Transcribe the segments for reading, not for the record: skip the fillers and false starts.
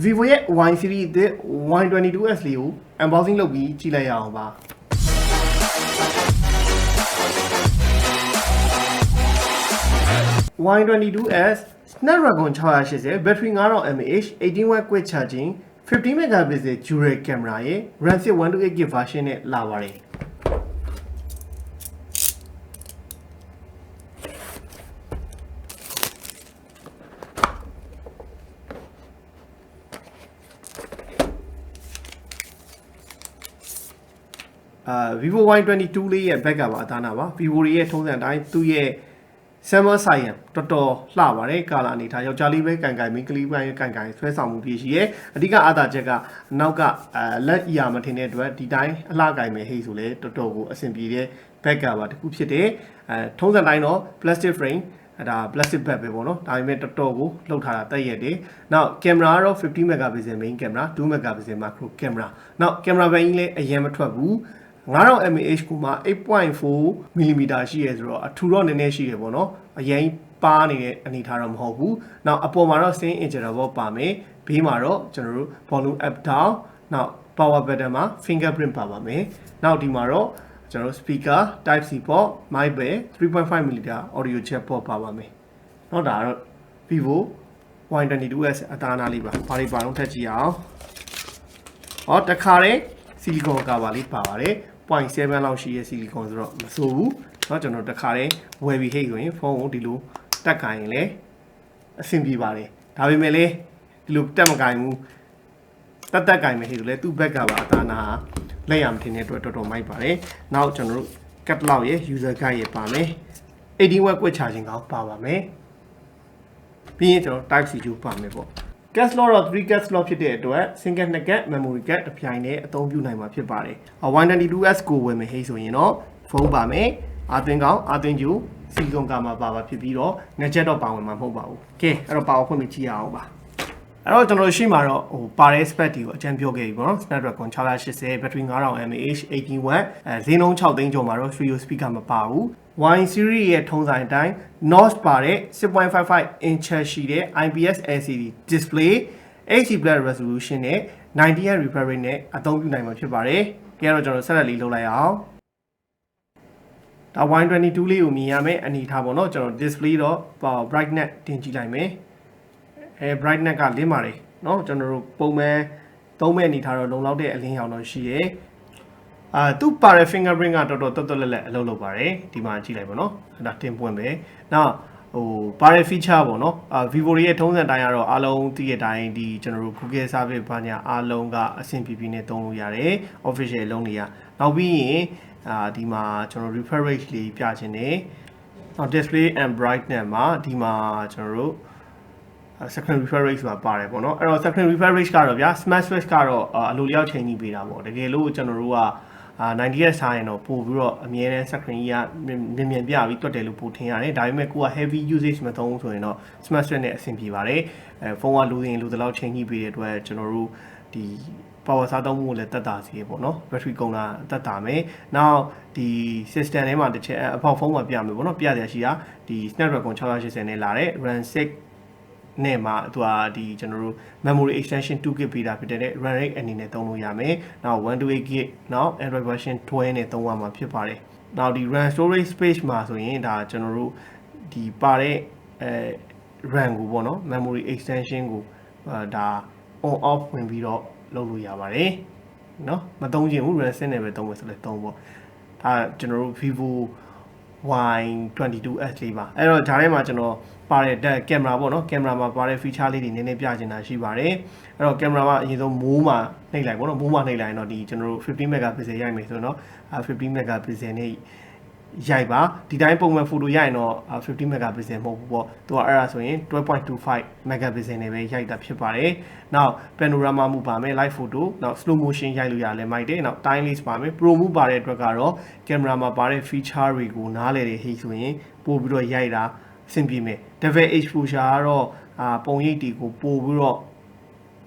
ViVO Y series Y22S လေးကို unboxing လုပ်ပြီးကြည့်လိုက်ရအောင်ပါ Y22S Snapdragong 680 battery 5000 mAh 18W quick charging 50 megapixel dual camera ရဲ့ RAM 128GB version နဲ့လာပါတယ်ViVO Y22 လေးရဲ့ back ကပါအသားနာပါ ViVO ရဲ့ထုံးစံအတိုင်းသူ့ရဲ့ summer science တော်တော်လှပါတယ်ကာလာအနေထားယောက်ျားလေးပဲကန်ကန်မိန်းကလေးပိုင်းကန်ကန်ဆွဲဆောင်မှုပြည့်ရှိရဲ့အဓိကအားသာချက်ကနောက်ကလက်အရာမထင်တဲ့အတွက်ဒီတိုင်းအလှကန်မယ်ဟိတ်ဆိုလဲတော်တော်ကိုအဆင်ပြေတဲ့ back ကပါတစ်ခုဖြစ်တယ်ထုံးစံတိုင်းတော့ plastic frame ဒါ plastic back ပဲပေါ့နော်ဒါပေမဲ့တော်တော်ကိုလှုပ်ထားတာတက်ရက်တယ်နောက်ကင်မရာကတော့50 megapixel main camera 2 megapixel macro camera နောက်ကင်မရာဘိန်းလည်းအရင်မထွက်ဘူး5000 mAh ကိုမှ 8.4 mm ရှိရဲဆိုတော့အထူတော့နည်းနည်းရှိရပေါ့နော်အရင်ပါနေတဲ့အနေထားတော့မဟုတ်ဘူးနောက်အပေါ်မှာတော့ screen interval ပါမယ်ဘေးမှာတော့ကျွန်တော်တို့ volume up down နောက် power button မှာ fingerprint ပါပါမယ်နောက်ဒီမှာတော့ကျွန်တော်တို့ speaker type C port mic ပဲ 3.5mm audio jack port ပါပါမယ်နောက်ဒါကတော့ ViVO Y22S အသားအနာလေးပါဘာတွေပါတော့ထပ်ကြည့်အောင်ဟောတခါတည်း silicone cover လေးပါပါတယ် 0.7 လောက်ရှိရဲ့ silicone ဆိုတော့မဆိုးဘူးเนาะကျွန်တော်တခါတည်းဝယ်ပြီးဟိတ်ဆိုရင်ဖုန်းကိုဒီလိုတက်ကိုင်ရင်လည်းအဆင်ပြေပါတယ်ဒါပေမဲ့လည်းဒီလိုတက်မကိုင်ဘူးတက်ကိုင်မယ်ဟိတ်ဆိုလည်းသူ့ဘက်ကပါအသားနာလက်ရမထင်တဲ့အတွက်တော်တော်မိုက်ပါတယ်နောက်ကျွန်တော်တို့ catalog ရဲ့ user guide ရဲ့ပါမယ် 18W quick charging ကောပါပါမယ်ပြီးရင်ကျွန်တော် type C ကျူပါမယ်ပေါ့gas slot တော့ 3 gas slot ဖြစ်တဲ့အတွက် single 2 gas memory card တစ်ပြိုင်နဲ့အသုံးပြုနိုင်မှာဖြစ်ပါတယ် Y22S ကိုဝယ်မယ်ဟိဆိုရင်တော့ဖုန်းပါမယ်အာသွင်းကောင်းအာသွင်းကျူစီလီကွန်ကာမှာပါဖြစ်ပြီးတော့ net jet တော့ပါဝင်မှာမဟုတ်ပါဘူးကဲအဲ့တော့ပါအောင်ဖွင့်ပြီးကြည့်ရအောင်ပါအဲ့တော့ကျွန်တော်ရှိမှာတော့ပါတဲ့ spec တွေကိုအကြံပြောခဲ့ပြီပေါ့နော် Snapdragon 680 battery 5000 mAh 18W ဈေးနှုန်း6သိန်းကျော်မှာတော့ stereo speaker မပါဘူးY series ရဲ့ထုံးစံအတိုင်း notch ပါတဲ့ 6.55 inch ရှိတဲ့ IPS LCD display HD+ resolution နဲ့ 90Hz refresh rate နဲ့အသုံးပြုနိုင်မှာဖြစ်ပါတယ်။ကြည့်ရတော့ကျွန်တော်ဆက်လက်လေးလုပ်လိုက်အောင်။ဒါ Y22 လေးကိုမြင်ရမယ်အနေထားပေါ့နော်ကျွန်တော် display တော့ brightness တင်ကြည့်လိုက်မယ်။brightness ကလင်းပါတယ်နော်ကျွန်တော်တို့ပုံမှန်သုံးမဲ့အနေထားတော့လုံလောက်တဲ့အလင်းရောင်တော့ရှိရဲ့သူ့ပါတဲ့ fingerprint ကတော်တော်တွတ်တွတ်လက်လက်အလုပ်လုပ်ပါတယ်ဒီမှာကြည့်လိုက်ပါနော်ဒါတင်ပွင့်ပဲနောက်ပါတဲ့ feature ပေါ့နော်ViVO ရဲ့ထုံးစံတိုင်းကတော့အားလုံးသိတဲ့အတိုင်းဒီကျွန်တော်တို့ Google service ဘာညာအားလုံးကအဆင်ပြေပြေနဲ့သုံးလို့ရတယ် official လုံးတွေကနောက်ပြီးရင်ဒီမှာကျွန်တော် refresh rate လေးပြချင်တယ်နောက် display and brightness မှာဒီမှာကျွန်တော်တို့second refresh rate ဆိုတာပါတယ်ပေါ့နော်အဲ့တော့ second refresh rate ကတော့ဗျာ smart switch ကတော့အလိုလျောက်ချိန်ကြီးပေးတာပေါ့တကယ်လို့ကျွန်တော်တို့က90Hz ဆိုင်ရင်တော့ပို့ပြီးတော့အမြဲတမ်း screen ကြီးကမြင်ပြပြီးတွတ်တယ်လို့ပို့ထင်ရတယ်ဒါပေမဲ့ကိုက heavy usage မသုံးဘူးဆိုရင်တော့ smart switch နဲ့အဆင်ပြေပါတယ်ဖုန်းကလိုရင်လိုတလောက်ချိန်ကြီးပေးတဲ့အတွက်ကျွန်တော်တို့ဒီ power စားသုံးမှုကိုလည်းတက်တာစီပေါ့နော် battery ကုန်တာတက်တာမယ်နောက်ဒီ system ထဲမှာတစ်ချက်အပေါက်ဖုန်းမှာပြမယ်ပေါ့နော်ပြရရှိတာဒီ Snapdragon 680နဲ့လာတဲ့ RAM 6နဲ့မှာသူကဒီကျွန်တော်တို့ memory extension 2GB ပေးတာဖြစ်တဲ့ RAM rate အနေနဲ့သုံးလို့ရမယ်။နောက် 128GB နောက် Android version 12နဲ့သုံးရမှာဖြစ်ပါတယ်။နောက်ဒီ RAM storage space မှာဆိုရင်ဒါကျွန်တော်တို့ဒီပါတဲ့RAM ကိုပေါ့နော် memory extension ကိုဒါ on off ဝင်ပြီးတော့လုပ်လို့ရပါတယ်။နော်မသုံးချင်ဘူး RAM 7နဲ့ပဲသုံးမယ်ဆိုလဲသုံးပေါ့။ဒါကျွန်တော်တို့ ViVO Y22S လေးပါအဲ့တော့ဒါထဲမှာကျွန်တော်ပါတဲ့ကင်မရာပေါ့နော်ကင်မရာမှာပါတဲ့ feature လေးတွေနည်းနည်းပြချင်တာရှိပါတယ်အဲ့တော့ကင်မရာမှာအရင်ဆုံးမိုးမှာနှိပ်လိုက်ပေါ့နော်မိုးမှာနှိပ်လိုက်ရင်တော့ဒီကျွန်တော်တို့50 megapixel ရိုက်မယ်ဆိုတော့50 megapixel နဲ့ရိုက်ပါဒီတိုင်းပုံမှန် photo ရိုက်ရင်တော့50 megapixel မဟုတ်ဘူးပေါ့သူကအဲ့ဒါဆိုရင် 12.25 megapixel နဲ့ပဲရိုက်တာဖြစ်ပါတယ်နောက် panorama မှုပါမယ် live photo နောက် slow motion ရိုက်လို့ရလဲမိုက်တယ်နောက် time lapse ပါမယ် pro မှုပါတဲ့အတွက်ကတော့ကင်မရာမှာပါတဲ့ feature တွေကိုနားလည်တဲ့ဟိဆိုရင်ပို့ပြီးတော့ရိုက်တာအဆင်ပြေမယ် depth exposure ကတော့ပုံရိပ်တွေကိုပို့ပြီးတော့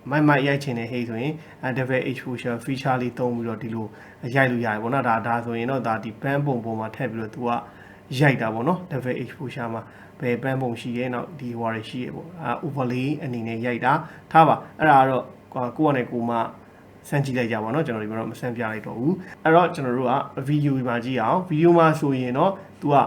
မိုက်ရိုက်ချင်တဲ့ဟိဆိုရင် depth exposure feature လေးသုံးပြီးတော့ဒီလိုရိုက်လို့ရတယ်ပေါ့နော်ဒါဆိုရင်တော့ဒါဒီ band ပုံမှာထည့်ပြီးတော့သူကရိုက်တာပေါ့နော် depth exposure မှာ ဘယ်ပန်းပုံရှိရဲနောက်ဒီဟွာတွေရှိရဲပေါ့overlay အနေနဲ့ရိုက်တာထားပါအဲ့ဒါကတော့ကိုယ့်အနေနဲ့ကိုမှစမ်းကြည့်လိုက်ကြပါတော့ကျွန်တော်ဒီမှာတော့မစမ်းပြလိုက်တော့ဘူးအဲ့တော့ကျွန်တော်တို့က video မှာကြည့်အောင် video မှာဆိုရင်တော့သူက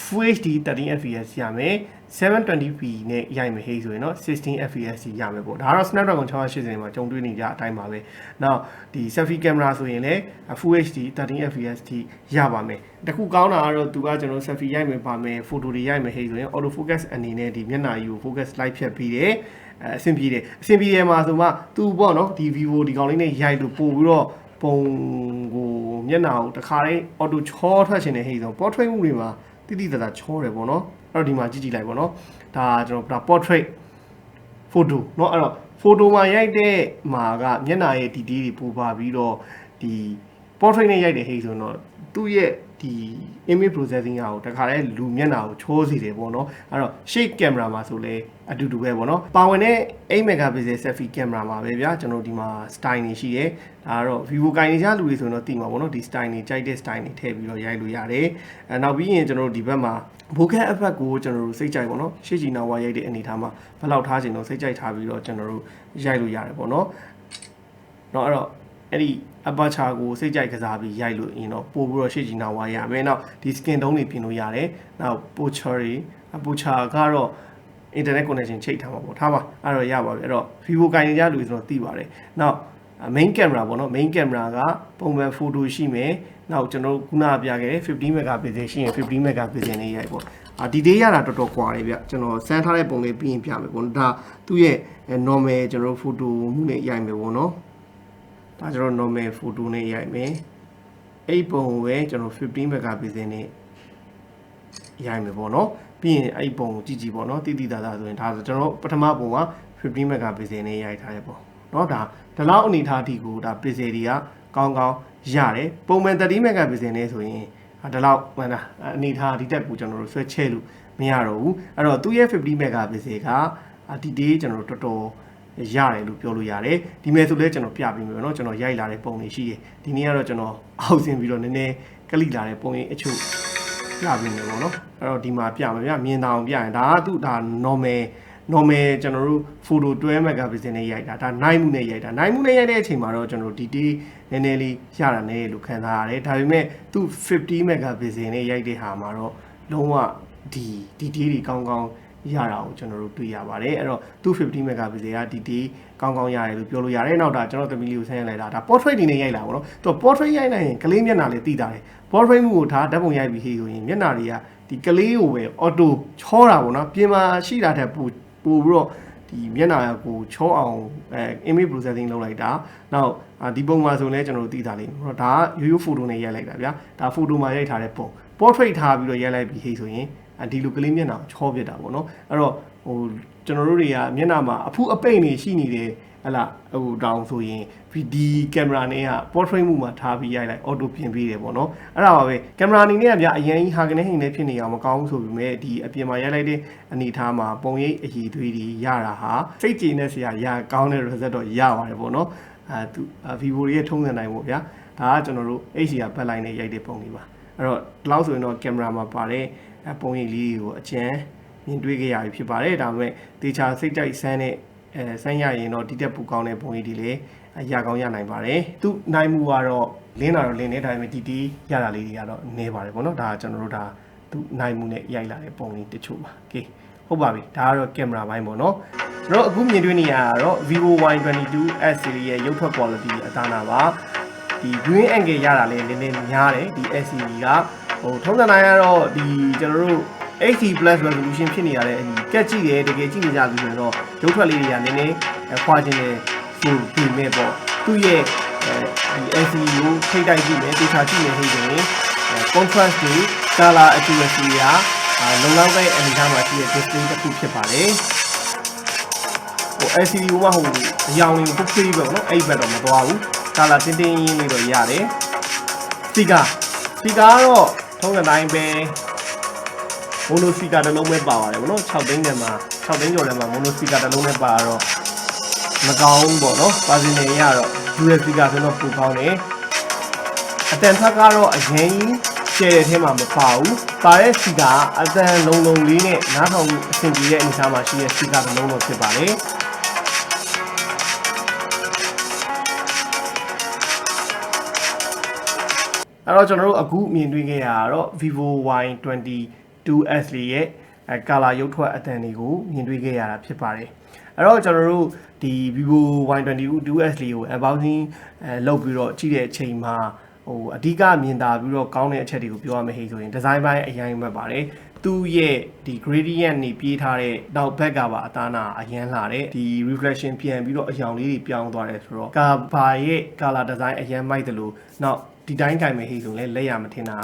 Full HD 13fps ရမယ် 720p နဲ့ရိုက်မယ်ဟေးဆိုရင်တော့ 16fps ရမယ်ပေါ့ဒါကတော့ Snapdragon 680မှာကြုံတွေ့နေကြအတိုင်းပါပဲနောက်ဒီ selfie camera ဆိုရင်လည်း Full HD 13fps ထိရပါမယ်တခုကောင်းတာကတော့သူကကျွန်တော် selfie ရိုက်မယ်ပါမယ် photo တွေရိုက်မယ်ဟေးဆိုရင် auto focus အနေနဲ့ဒီမျက်နှာကြီးကို focus လိုက်ဖြတ်ပြီးတယ်အဆင်ပြေတယ်မှာဆိုမှသူပေါ့နော်ဒီ vivo ဒီကောင်လေးနဲ့ရိုက်လို့ပို့ပြီးတော့ပုံကိုမျက်နှာကိုတခါလေး auto ချောထွက်ချင်တဲ့ဟေးဆိုပေါ်ထွက်မှုတွေမှာတိတိတတ်ချောတယ်ပေါ့နော်အဲ့တော့ဒီမှာကြည့်လိုက်ပေါ့နော်ဒါကျွန်တော် portrait photo เนาะအဲ့တော့ photo မှာရိုက်တဲ့မှာကမျက်နှာရဲ့ detail တွေပိုပါပြီးတော့ဒီ portrait နဲ့ရိုက်တဲ့ဟိဆိုတော့သူ့ရဲ့ဒီ image processing ကိုတခါလဲလူမျက်နှာကိုချိုးစီတယ်ပေါ့နော်အဲ့တော့ shake camera မှာဆိုလဲအတူတူပဲပေါ့နော်ပါဝင်တဲ့8 megapixel selfie camera မှာပဲဗျာကျွန်တော်ဒီမှာ style တွေရှိတယ်ဒါကတော့ vivo ကိုင်နေကြလူတွေဆိုရင်တော့သိမှာပေါ့နော်ဒီ style တွေကြိုက်တဲ့ style တွေထည့်ပြီးတော့ရိုက်လို့ရတယ်နောက်ပြီးရင်ကျွန်တော်တို့ဒီဘက်မှာဘိုးကက် effect ကိုကျွန်တော်တို့စိတ်ကြိုက်ပေါ့နော်ရှေ့ချီနာဝါရိုက်တဲ့အနေထားမှာဘယ်လောက်ထားချင်တော့စိတ်ကြိုက်ထားပြီးတော့ကျွန်တော်တို့ရိုက်လို့ရတယ်ပေါ့နော်အဲ့တော့အဲ့ဒီ aperture ကိုစိတ်ကြိုက်ကစားပြီးရိုက်လို့ရင်တော့ပို့ပြီးတော့ရှေ့ချီနာဝါရမယ်နောက်ဒီ skin tone တွေပြင်လို့ရတယ်နောက် aperture ကတော့ internet connection ချိတ်ထားမှာပေါ့ထားပါအဲ့တော့ရပါပြီအဲ့တော့ vivo ကိုင်နေကြလူဆိုတော့သိပါတယ်နောက် main camera ပေါ့နော် main camera ကပုံမှန် photo ရှိမယ်နောက်ကျွန်တော်ခုနပြခဲ့တဲ့50 megapixel ရှိရင်50 megapixel နဲ့ရိုက်ပေါ့ဒီဒေးရတာတော်တော်ကွာတယ်ဗျကျွန်တော်စမ်းထားတဲ့ပုံလေးပြီးရင်ပြမယ်ပေါ့ဒါသူ့ရဲ့ normal ကျွန်တော် photo မှုနဲ့ရိုက်မယ်ပေါ့နော်ဒါကျွန်တော် normal photo နဲ့ရိုက်မယ်အဲ့ပုံကိုပဲကျွန်တော်50 megapixel နဲ့ရိုက်မယ်ပေါ့နော်ပြီးရင်အဲ့ပုံကိုကြည့်ပေါ့နော်တိတိသားသားဆိုရင်ဒါဆိုကျွန်တော်ပထမပုံက50 megapixel နဲ့ရိုက်ထားရပေါ့နော်ဒါလောက်အနေထားဒီကိုဒါ pixel တွေကကောင်းရတယ်ပုံမှန်30 megapixel နဲ့ဆိုရင်ဒီလောက်မှန်တာအနေထားဒီတက်ကိုကျွန်တော်တို့ဆွဲချဲလို့မရတော့ဘူးအဲ့တော့သူ့ရဲ့50 megapixel ကဒီဒေးကျွန်တော်တို့တော်တော်ရတယ်လို့ပြောလို့ရတယ်ဒီမဲ့ဆိုလဲကျွန်တော်ပြပေးမယ်เนาะကျွန်တော်ရိုက်လာတဲ့ပုံတွေရှိတယ်ဒီနေ့ကတော့ကျွန်တော်အောက်ဆင်းပြီးတော့နည်းနည်းကလိလာတဲ့ပုံရိပ်အချို့ပြပေးမယ်ပေါ့เนาะအဲ့တော့ဒီမှာပြမယ်ဗျမြင်တာအောင်ပြရင်ဒါကသူ့ဒါ normal ကျွန်တော်တို့ photo 12 megapixel နဲ့ရိုက်တာဒါ9မှုနဲ့ရိုက်တာ9မှုနဲ့ရိုက်တဲ့အချိန်မှာတော့ကျွန်တော် detail နည်းနည်းလေးရတာနည်းလို့ခံစားရတယ်ဒါပေမဲ့သူ50 megapixel နဲ့ရိုက်တဲ့ဟာမှာတော့လုံးဝဒီ detail တွေကောင်းရတာကိုကျွန်တော်တို့တွေ့ရပါတယ်အဲ့တော့သူ50 megapixel က detail ကောင်းရတယ်လို့ပြောလို့ရတယ်နောက်ဒါကျွန်တော်သမီးလေးကိုဆန်းရလိုက်တာဒါ portrait ဒီနဲ့ရိုက်လာပါတော့သူ portrait ရိုက်နိုင်ရင်ကလေးမျက်နှာလေးသိတာတယ် portrait မှုကိုထားဓာတ်ပုံရိုက်ပြီးဟေးဆိုရင်မျက်နှာတွေကဒီကလေးကိုပဲ auto ချောတာပေါ့နော်ပြင်မှာရှိတာတဲ့ပို့ပြီးတော့ဒီမျက်နှာကိုချောအောင်image processing လုပ်လိုက်တာနောက်ဒီပုံမှာဆိုရင်လည်းကျွန်တော်တို့သိတာလေးဒါကရိုးရိုး photo နဲ့ရိုက်လိုက်တာဗျာဒါ photo မှာရိုက်ထားတဲ့ပုံ portrait ထားပြီးတော့ရိုက်လိုက်ပြီးဟေးဆိုရင်ဒီလိုကလေးမျက်နှာကိုချောပြတာပေါ့နော်အဲ့တော့ကျွန်တော်တို့တွေကမျက်နှာမှာအဖုအပိတ်နေရှိနေတယ်ဟလာတောင်ဆိုရင်ဒီကင်မရာနဲ့က portrait မှုမှာထားပြီးရိုက်လိုက် auto ပြင်ပေးတယ်ပေါ့နော်အဲ့ဒါပါပဲကင်မရာအနေနဲ့ကဗျာအရင်ဟာကနေဟိနေဖြစ်နေအောင်မကောင်းဘူးဆိုပေမဲ့ဒီအပြင်မှာရိုက်လိုက်တဲ့အနေထားမှာပုံရိပ်အရည်သွေးတွေရတာဟာစိတ်ကြည်နဲ့ဆရာရကောင်းတဲ့ result တော့ရပါတယ်ပေါ့နော်သူ vivo ရဲ့ထုံးစံတိုင်းပေါ့ဗျာဒါကကျွန်တော်တို့ HDR backlight နဲ့ရိုက်တဲ့ပုံတွေပါအဲ့တော့ဒီလောက်ဆိုရင်တော့ကင်မရာမှာပါတဲ့ပုံရိပ်လေးတွေကိုအကျဉ်းမြင်တွေ့ကြရပြီဖြစ်ပါတယ်ဒါပေမဲ့တေချာစိတ်ကြိုက်ဆန်းတဲ့ဆန်းရရင်တော့ဒီတက်ပူကောင်းတဲ့ပုံရိပ်တွေလည်းရကောင်းရနိုင်ပါတယ်သူနိုင်မှုကတော့လင်းတာတော့လင်းနေဒါပေမဲ့ဒီရတာလေးတွေကတော့နည်းပါတယ်ပေါ့နော်ဒါကျွန်တော်တို့ဒါသူနိုင်မှုနဲ့ရိုက်လာတဲ့ပုံလေးတချို့ပါโอเคဟုတ်ပါပြီဒါကတော့ကင်မရာပိုင်းပေါ့နော်ကျွန်တော်အခုမြင်တွေ့နေရတာတော့ VIVO Y22S series ရဲ့ရုပ်ထွက် quality အသားနာပါဒီ viewing angle ရတာလည်းနည်းနည်းများတယ်ဒီ LCD ကထုံးစံတိုင်းကတော့ဒီကျွန်တော်တို့ HD plus resolution ဖြစ်နေရတဲ့အညီကက်ကြည့်တယ်တကယ်ကြည့်နေကြပြီဆိုတော့ရုပ်ထွက်လေးတွေကနည်းနည်းခွာခြင်းနဲ့ဆိုပြီးမဲ့ပေါ့သူ့ရဲ့ဒီ LCD ကိုထိတိုက်ကြည့်မယ်တေချာကြည့်မယ်ဟိဆိုရင် contrast တွေ color accuracy ကလုံလောက်တဲ့အနေအထားမှာရှိတဲ့ display တစ်ခုဖြစ်ပါတယ်LCD ကဟိုအရောင်လေးကိုဖွေးပဲပေါ့နော်အဲ့ဘက်တော့မသွားဘူး color တင်းတင်းရင်းလေးတော့ရတယ် speaker ကတော့ထုံးစံတိုင်းပဲmono speaker တစ်လုံးပဲပါပါတယ်ဗောနော်6သိန်းနဲ့မှာ6သိန်းကျော်နဲ့မှာ mono speaker တစ်လုံးနဲ့ပါတော့မကောင်းဘူးဗောနော်ပါစင်နေရတော့ dual speaker ဆိုတော့ပိုကောင်းတယ်အတန်ထက်ကတော့အရင် ကျဲတဲ့ထဲမှာမပါဘူးပါတဲ့စပီကာအသံလုံးလုံးလေးနဲ့နားထောင်အဆင်ပြေတဲ့အနေအထားမှာရှိတဲ့စပီကာတစ်လုံးလုံးဖြစ်ပါတယ်အဲ့တော့ကျွန်တော်တို့အခုမြင်တွေ့ခဲ့ရတာတော့ VIVO Y22S လေးရဲ့color ရုပ်ထွက်အသံတွေကိုမြင်တွေ့ခဲ့ရတာဖြစ်ပါတယ်အဲ့တော့ကျွန်တော်တို့ဒီ VIVO Y22S လေးကို unboxing လုပ်ပြီးတော့ကြည့်တဲ့အချိန်မှာအဓိကမြင်သာပြီးတော့ကောင်းတဲ့အချက်တွေကိုပြောရမယ်ဟိဆိုရင် design ပိုင်းအရင်မှတ်ပါတယ်သူ့ရဲ့ဒီ gradient နေပြေးထားတဲ့နောက်ဘက်ကပါအသားနာအရန်လာတဲ့ဒီ reflection ပြန်ပြီးတော့အရောင်လေးတွေပြောင်းသွားတယ်ဆိုတော့ cover ရဲ့ color design အရန်မိုက်တယ်လို့နောက်ဒီတိုင်းကင်မယ်ဟိဆိုရင်လက်ရမထင်တာ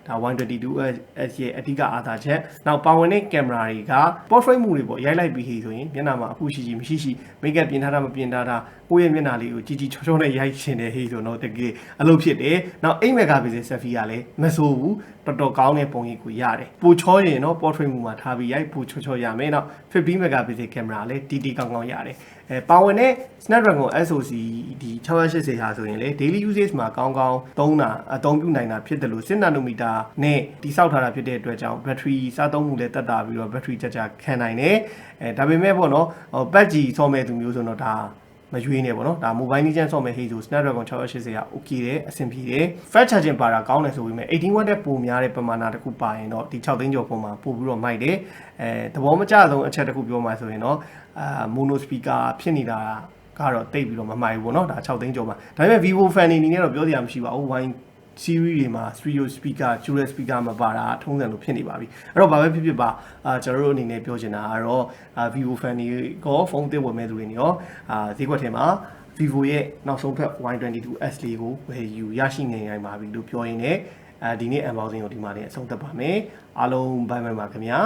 ဒါ Y22S ရဲ့အဓိကအားသာချက်နောက်ပါဝင်တဲ့ကင်မရာတွေက portrait မှုတွေပေါ့ရိုက်လိုက်ပြီးဟိဆိုရင်မျက်နှာမှာအခုရှိမရှိ makeup ပြင်ထားတာမပြင်ထားတာကိုယ့်ရဲ့မျက်နှာလေးကိုကြီးချောနဲ့ရိုက်ရှင်တယ်ဟိဆိုတော့တကယ်အလုပ်ဖြစ်တယ်နောက်8 megapixel selfie ကလည်းမဆိုးဘူးတော်တော်ကောင်းတဲ့ပုံရိပ်ကိုရတယ်ပိုချောရင်တော့ portrait မှုမှာထားပြီးရိုက်ပိုချောရမယ်နောက်50 megapixel ကင်မရာလည်းတီကောင်းကောင်းရတယ်ပါဝင်တဲ့ Snapdragong SoC ဒီ680ဟာဆိုရင်လေ daily usage မှာကောင်းကောင်းသုံးတာအသုံးပြုနိုင်တာဖြစ်တယ်လို့10 nanometer နဲ့တိစောက်ထားတာဖြစ်တဲ့အတွက်ကြောင့် battery စားသုံးမှုလည်းတက်တာပြီးတော့ battery ကြာခံနိုင်တယ်ဒါပေမဲ့ပေါ့နော်ပတ်ကြီးဆော့မဲ့သူမျိုးဆိုတော့ဒါမရွေးနေပေါ့နော်ဒါ mobile နည်းချမ်းဆော့မဲ့ဟေးဆို Snapdragon 680က okay တယ်အဆင်ပြေတယ် fast charging ပါတာကောင်းတယ်ဆိုပေမဲ့18 watt တဲ့ပိုများတဲ့ပမာဏတစ်ခုပါရင်တော့ဒီ6သိန်းကျော်ပုံမှာပို့ပြီးတော့မိုက်တယ်သဘောမကျဆုံးအချက်တစ်ခုပြောမှဆိုရင်တော့mono speaker ဖြစ်နေတာကတော့တိတ်ပြီးတော့မမှိုက်ဘူးပေါ့နော်ဒါ6သိန်းကျော်မှာဒါပေမဲ့ Vivo fan အနေနဲ့တော့ပြောစရာမရှိပါဘူး Y series တွေမှာ stereo speaker dual speaker မပါတာထုံးစံလို့ဖြစ်နေပါပြီအဲ့တော့ဘာပဲဖြစ်ဖြစ်ပါကျွန်တော်တို့အနေနဲ့ပြောချင်တာကတော့ Vivo fan တွေကဖုန်းသစ်ဝယ်မဲ့သူတွေနေရောဈေးကွက်ထဲမှာ Vivo ရဲ့နောက်ဆုံးထွက် Y22S လေးကိုဝယ်ယူရရှိနေနိုင်ပါပြီလို့ပြောရင်းနဲ့ဒီနေ့ unboxing ကိုဒီမှာနေအဆုံးသတ်ပါမယ်အားလုံးဘိုင်ဘိုင်ပါခင်ဗျာ